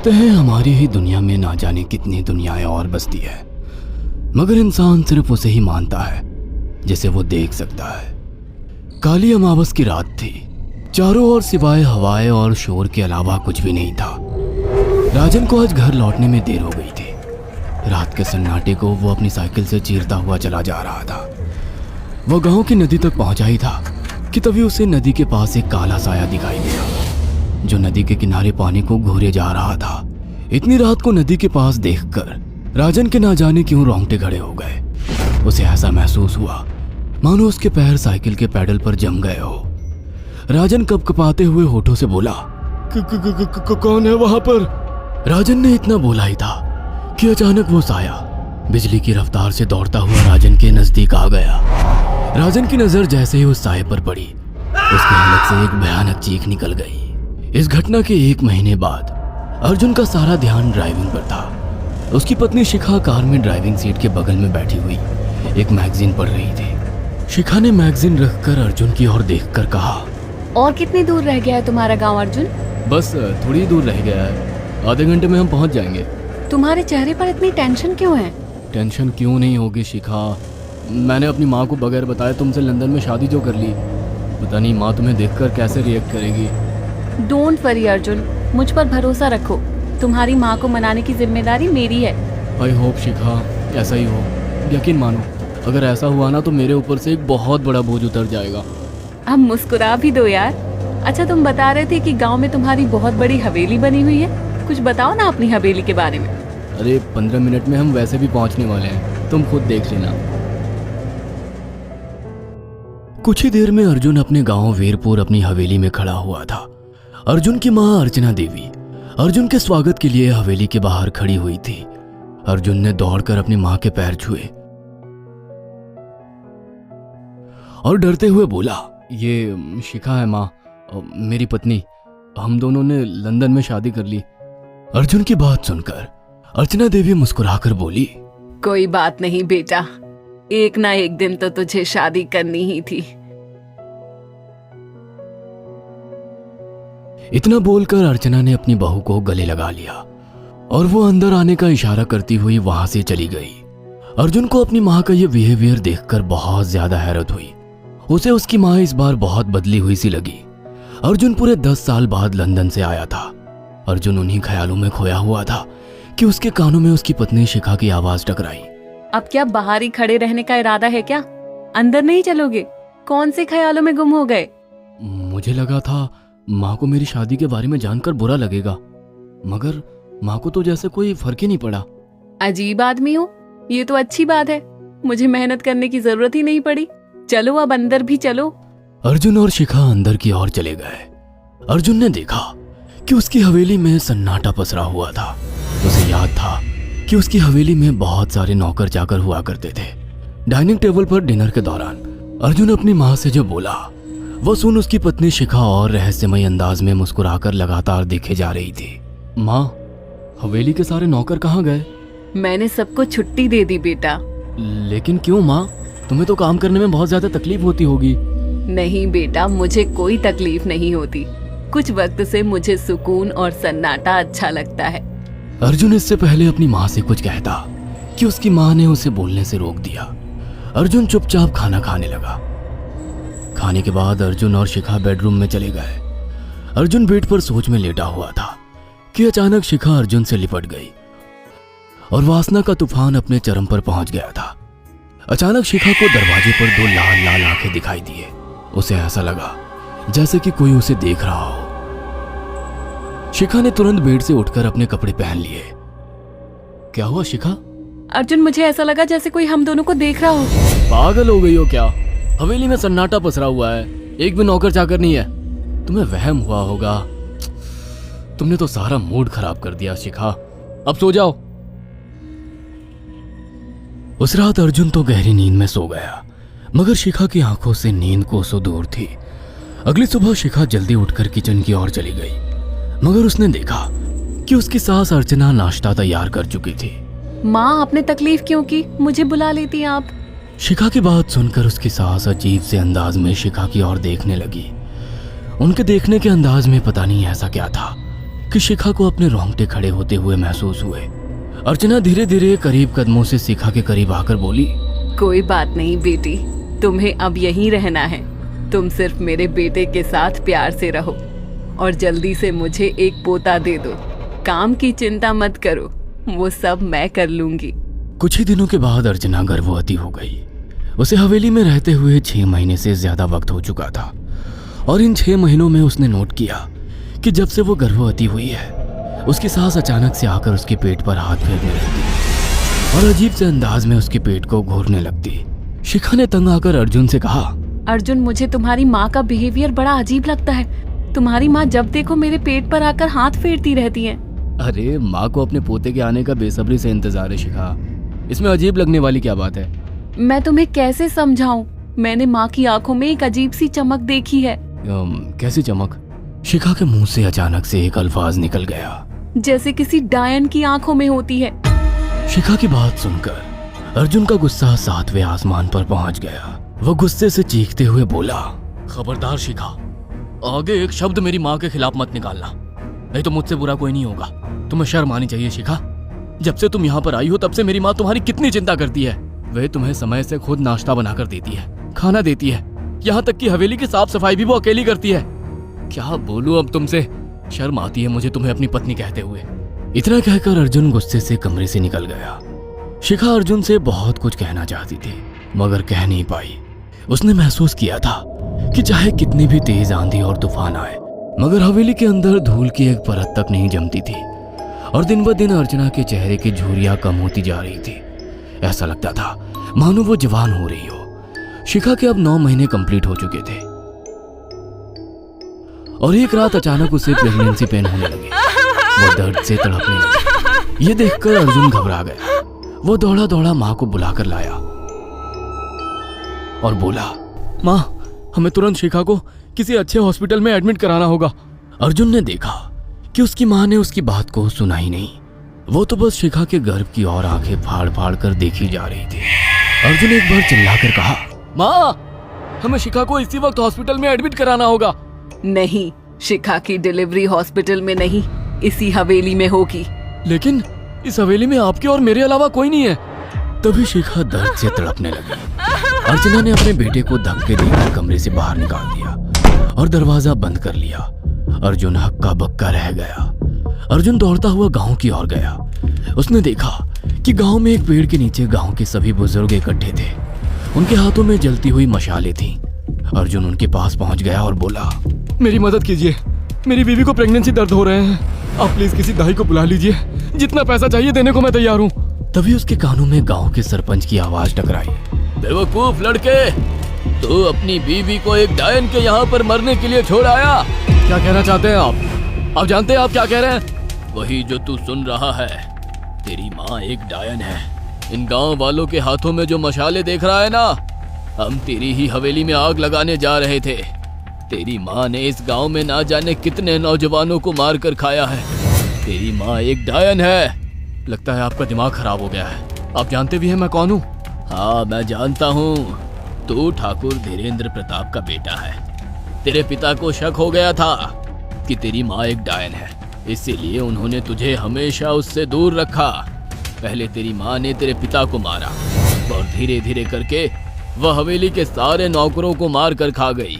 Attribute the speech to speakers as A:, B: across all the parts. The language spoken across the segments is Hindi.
A: कहते हैं हमारी ही दुनिया में ना जाने कितनी दुनियाएं और बसती है, मगर इंसान सिर्फ उसे ही मानता है जिसे वो देख सकता है। काली अमावस की रात थी। चारों ओर सिवाय हवाएं और शोर के अलावा कुछ भी नहीं था। राजन को आज घर लौटने में देर हो गई थी। रात के सन्नाटे को वो अपनी साइकिल से चीरता हुआ चला जा रहा था। वह गांव की नदी तक पहुंचा ही था कि तभी उसे नदी के पास एक काला साया दिखाई दिया जो नदी के किनारे पानी को घूरे जा रहा था। इतनी रात को नदी के पास देखकर राजन के ना जाने क्यों रोंगटे खड़े हो गए। उसे ऐसा महसूस हुआ मानो उसके पैर साइकिल के पैडल पर जम गए हो। राजन कपकपाते हुए होठों से बोला, कौन है वहां पर? राजन ने इतना बोला ही था कि अचानक वो साया बिजली की रफ्तार से दौड़ता हुआ राजन के नजदीक आ गया। राजन की नजर जैसे ही उस साये पर पड़ी, उसके हलक से एक भयानक चीख निकल गई। इस घटना के 1 महीने बाद अर्जुन का सारा ध्यान ड्राइविंग पर था। उसकी पत्नी शिखा कार में ड्राइविंग सीट के बगल में बैठी हुई एक मैगजीन पढ़ रही थी। शिखा ने मैगजीन रखकर अर्जुन की ओर देखकर कहा,
B: और कितनी दूर रह गया है तुम्हारा गांव अर्जुन?
A: बस थोड़ी दूर रह गया है, आधे घंटे में हम पहुंच जाएंगे।
B: तुम्हारे चेहरे पर इतनी टेंशन क्यों है?
A: टेंशन क्यों नहीं होगी शिखा, मैंने अपनी माँ को बगैर बताए तुमसे लंदन में शादी जो कर ली। पता नहीं माँ तुम्हें देखकर कैसे रिएक्ट करेगी।
B: डोंट वरी अर्जुन, मुझ पर भरोसा रखो। तुम्हारी माँ को मनाने की जिम्मेदारी मेरी है।
A: आई होप शिखा ऐसा ही हो। यकीन मानो अगर ऐसा हुआ ना तो मेरे ऊपर से एक बहुत बड़ा बोझ उतर जाएगा।
B: अब मुस्कुरा भी दो यार। अच्छा, तुम बता रहे थे कि गांव में तुम्हारी बहुत बड़ी हवेली बनी हुई है। कुछ बताओ ना अपनी हवेली के बारे में।
A: अरे 15 मिनट में हम वैसे भी पहुंचने वाले हैं, तुम खुद देख लेना। कुछ ही देर में अर्जुन अपने गांव वीरपुर अपनी हवेली में खड़ा हुआ था। अर्जुन की मां अर्चना देवी अर्जुन के स्वागत के लिए हवेली के बाहर खड़ी हुई थी। अर्जुन ने दौड़कर अपनी मां के पैर छुए और डरते हुए बोला, ये शिखा है मां, मेरी पत्नी। हम दोनों ने लंदन में शादी कर ली। अर्जुन की बात सुनकर अर्चना देवी मुस्कुराकर बोली,
B: कोई बात नहीं बेटा, एक ना एक दिन तो तुझे शादी करनी ही थी।
A: इतना बोलकर अर्चना ने अपनी बहू को गले लगा लिया और वो अंदर आने का इशारा करती हुई वहां से चली गई। अर्जुन को अपनी माँ का ये बिहेवियर देखकर बहुत ज्यादा हैरत हुई। उसे उसकी माँ इस बार बहुत बदली हुई सी लगी। अर्जुन पूरे 10 साल बाद लंदन से आया था। अर्जुन उन्हीं ख्यालों में खोया हुआ था कि उसके कानों में उसकी पत्नी शिखा की आवाज टकराई।
B: अब क्या बाहर ही खड़े रहने का इरादा है क्या? अंदर नहीं चलोगे? कौन से ख्यालों में गुम हो गए?
A: मुझे लगा था माँ को मेरी शादी के बारे में जानकर बुरा लगेगा, मगर माँ को तो जैसे कोई फर्क ही नहीं पड़ा।
B: अजीब आदमी हो, ये तो अच्छी बात है। मुझे मेहनत करने की जरूरत ही नहीं पड़ी। चलो अब अंदर भी चलो।
A: अर्जुन और शिखा अंदर की ओर चले गए। अर्जुन ने देखा कि उसकी हवेली में सन्नाटा पसरा हुआ था। उसे याद था कि उसकी हवेली में बहुत सारे नौकर चाकर हुआ करते थे। डाइनिंग टेबल पर डिनर के दौरान अर्जुन अपनी माँ से जो बोला वह सुन उसकी पत्नी शिखा और रहस्यमय अंदाज में मुस्कुराकर लगातार देखे जा रही थी। माँ, हवेली के सारे नौकर कहाँ गए?
B: मैंने सबको छुट्टी दे दी बेटा।
A: लेकिन क्यों माँ, तुम्हें तो काम करने में बहुत ज्यादा तकलीफ होती होगी।
B: नहीं बेटा, मुझे कोई तकलीफ नहीं होती। कुछ वक्त से मुझे सुकून और सन्नाटा अच्छा लगता है।
A: अर्जुन इससे पहले अपनी माँ से कुछ कहता कि उसकी माँ ने उसे बोलने से रोक दिया। अर्जुन चुपचाप खाना खाने लगा। खाने के बाद अर्जुन और शिखा बेडरूम में चले गए। अर्जुन बेड पर सोच में लेटा हुआ था कि अचानक शिखा अर्जुन से लिपट गई और वासना का तूफान अपने चरम पर पहुंच गया था। अचानक शिखा को दरवाजे पर 2 लाल लाल आंखें दिखाई दिए। उसे ऐसा लगा जैसे कि कोई उसे देख रहा हो। शिखा ने तुरंत बेड से उठकर अपने कपड़े पहन लिए। क्या हुआ शिखा?
B: अर्जुन, मुझे ऐसा लगा जैसे कोई हम दोनों को देख रहा हो।
A: पागल हो गई हो क्या? हवेली में सन्नाटा पसरा हुआ है, एक भी नौकर चाकर नहीं है। तुम्हें वहम हुआ होगा। तुमने तो सारा मूड खराब कर दिया शिखा, अब सो जाओ। उस रात अर्जुन तो गहरी नींद में सो गया, मगर शिखा की आंखों से नींद कोसों दूर थी। अगली सुबह शिखा जल्दी उठकर किचन की ओर चली गई, मगर उसने देखा कि उसकी सास अर्चना नाश्ता तैयार कर चुकी थी।
B: माँ, आपने तकलीफ क्यों की? मुझे बुला लेती आप।
A: शिखा की बात सुनकर उसकी सास अजीब से अंदाज में शिखा की ओर देखने लगी। उनके देखने के अंदाज में पता नहीं ऐसा क्या था कि शिखा को अपने रोंगटे खड़े होते हुए महसूस हुए। अर्चना धीरे धीरे करीब कदमों से शिखा के करीब आकर बोली,
B: कोई बात नहीं बेटी, तुम्हें अब यहीं रहना है। तुम सिर्फ मेरे बेटे के साथ प्यार से रहो और जल्दी से मुझे एक पोता दे दो। काम की चिंता मत करो, वो सब मैं कर लूंगी।
A: कुछ ही दिनों के बाद अर्चना गर्भवती हो गई। उसे हवेली में रहते हुए 6 महीने से ज्यादा वक्त हो चुका था और इन 6 महीनों में उसने नोट किया कि जब से वो गर्भवती हुई है, उसकी सास अचानक से आकर उसके पेट पर हाथ फेरने लगती और अजीब से अंदाज में उसके पेट को घूरने लगती। शिखा ने तंग आकर अर्जुन से कहा,
B: अर्जुन, मुझे तुम्हारी माँ का बिहेवियर बड़ा अजीब लगता है। तुम्हारी माँ जब देखो मेरे पेट पर आकर हाथ फेरती रहती है।
A: अरे माँ को अपने पोते के आने का बेसब्री से इंतजार है शिखा, इसमें अजीब लगने वाली क्या बात है?
B: मैं तुम्हें कैसे समझाऊं? मैंने माँ की आंखों में एक अजीब सी चमक देखी है।
A: कैसी चमक? शिखा के मुंह से अचानक से एक अल्फाज निकल गया,
B: जैसे किसी डायन की आंखों में होती है।
A: शिखा की बात सुनकर अर्जुन का गुस्सा 7वें आसमान पर पहुंच गया। वो गुस्से से चीखते हुए बोला, खबरदार शिखा, आगे एक शब्द मेरी माँ के खिलाफ मत निकालना, नहीं तो मुझसे बुरा कोई नहीं होगा। तुम्हें शर्म आनी चाहिए शिखा। जब से तुम यहाँ पर आई हो तब से मेरी माँ तुम्हारी कितनी चिंता करती है। वह तुम्हें समय से खुद नाश्ता बनाकर देती है, खाना देती है, यहाँ तक कि हवेली की साफ सफाई भी वो अकेली करती है। क्या बोलूं अब तुमसे, शर्म आती है मुझे तुम्हें अपनी पत्नी कहते हुए। इतना कहकर अर्जुन गुस्से से कमरे से निकल गया। शिखा अर्जुन से बहुत कुछ कहना चाहती थी मगर कह नहीं पाई। उसने महसूस किया था कि चाहे कितनी भी तेज आंधी और तूफान आए, मगर हवेली के अंदर धूल की एक परत तक नहीं जमती थी और दिन ब दिन अर्चना के चेहरे की झुर्रियां कम होती जा रही थी। ऐसा लगता था मानो वो जवान हो रही हो। शिखा के अब 9 महीने कंप्लीट हो चुके थे और एक रात अचानक उसे प्रेगनेंसी पेन होने लगे। वो दर्द से तड़पने लगी। ये देखकर अर्जुन घबरा गया। वो दौड़ा दौड़ा माँ को बुलाकर लाया और बोला, माँ, हमें तुरंत शिखा को किसी अच्छे हॉस्पिटल में एडमिट कराना होगा। अर्जुन ने देखा कि उसकी माँ ने उसकी बात को सुना ही नहीं। वो तो बस शिखा के गर्भ की ओर आंखें फाड़ फाड़ कर देखी जा रही थी। अर्जुन एक बार चिल्लाकर कहा, माँ, हमें शिखा को इसी वक्त हॉस्पिटल में एडमिट कराना होगा।
B: नहीं, शिखा की डिलीवरी हॉस्पिटल में नहीं, इसी हवेली में होगी।
A: लेकिन इस हवेली में आपके और मेरे अलावा कोई नहीं है। तभी शिखा दर्द से तड़पने लगी। अर्चना ने अपने बेटे को धक्के देकर कमरे से बाहर निकाल दिया और दरवाजा बंद कर लिया। अर्जुन हक्का बक्का रह गया। अर्जुन दौड़ता हुआ गांव की ओर गया। उसने देखा कि गांव में एक पेड़ के नीचे गांव के सभी बुजुर्ग इकट्ठे थे। उनके हाथों में जलती हुई मशालें थीं। अर्जुन उनके पास पहुंच गया और बोला, मेरी मदद कीजिए, मेरी बीवी को प्रेगनेंसी दर्द हो रहे हैं। आप प्लीज किसी दाई को बुला लीजिए, जितना पैसा चाहिए देने को मैं तैयार हूँ। तभी उसके कानों में गांव के सरपंच की आवाज टकराई, बेवकूफ लड़के, तू अपनी बीवी को एक डायन के यहाँ पर मरने के लिए छोड़ आया। क्या कहना चाहते हैं आप? आप जानते हैं आप क्या कह रहे हैं? वही जो तू सुन रहा है। तेरी माँ एक डायन है। इन गांव वालों के हाथों में जो मशाले देख रहा है ना, हम तेरी ही हवेली में आग लगाने जा रहे थे। तेरी माँ ने इस गांव में ना जाने कितने नौजवानों को मार कर खाया है। तेरी माँ एक डायन है। लगता है आपका दिमाग खराब हो गया है। आप जानते भी हैं मैं कौन हूँ? हाँ, मैं जानता हूँ। तू ठाकुर धीरेन्द्र प्रताप का बेटा है। तेरे पिता को शक हो गया था कि तेरी माँ एक डायन है, इसीलिए उन्होंने तुझे हमेशा उससे दूर रखा। पहले तेरी माँ ने तेरे पिता को मारा और धीरे धीरे करके वह हवेली के सारे नौकरों को मार कर खा गई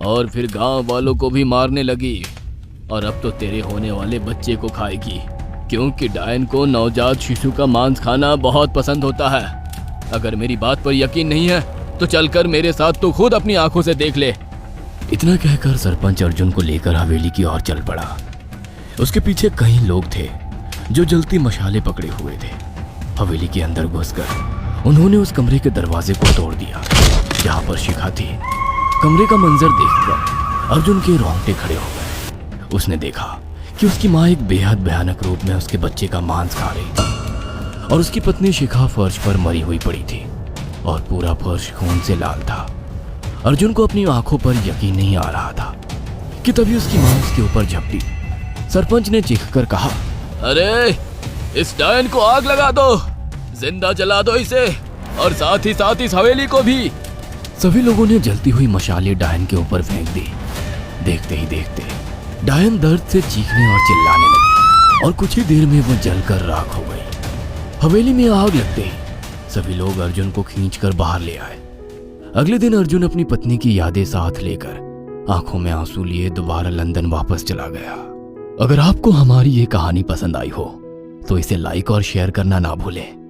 A: और फिर गांव वालों को भी मारने लगी। और अब तो तेरे होने वाले बच्चे को खाएगी, क्योंकि डायन को नवजात शिशु का मांस खाना बहुत पसंद होता है। अगर मेरी बात पर यकीन नहीं है तो चलकर मेरे साथ तो खुद अपनी आंखों से देख ले। इतना कहकर सरपंच अर्जुन को लेकर हवेली की ओर चल पड़ा। उसके पीछे कई लोग थे जो जलती मशाले पकड़े हुए थे। हवेली के अंदर घुसकर उन्होंने उस कमरे के दरवाजे को तोड़ दिया जहां पर शिखा थी। कमरे का मंजर देखकर अर्जुन के रोंगटे खड़े हो गए। उसने देखा कि उसकी माँ एक बेहद भयानक रूप में उसके बच्चे का मांस खा रही थी और उसकी पत्नी शिखा फर्श पर मरी हुई पड़ी थी और पूरा फर्श खून से लाल था। अर्जुन को अपनी आंखों पर यकीन नहीं आ रहा था कि तभी उसकी माँ उसके ऊपर झपटी। सरपंच ने चीखकर कहा, अरे इस डायन को आग लगा दो, जिंदा जला दो इसे और साथ ही इस हवेली को भी। सभी लोगों ने जलती हुई मशालें डायन के ऊपर फेंक दी। देखते ही देखते डायन दर्द से चीखने और चिल्लाने लगी और कुछ ही देर में वो जलकर राख हो गई। हवेली में आग लगते ही सभी लोग अर्जुन को खींचकर बाहर ले आए। अगले दिन अर्जुन अपनी पत्नी की यादें साथ लेकर आंखों में आंसू लिए दोबारा लंदन वापस चला गया। अगर आपको हमारी ये कहानी पसंद आई हो तो इसे लाइक और शेयर करना ना भूलें।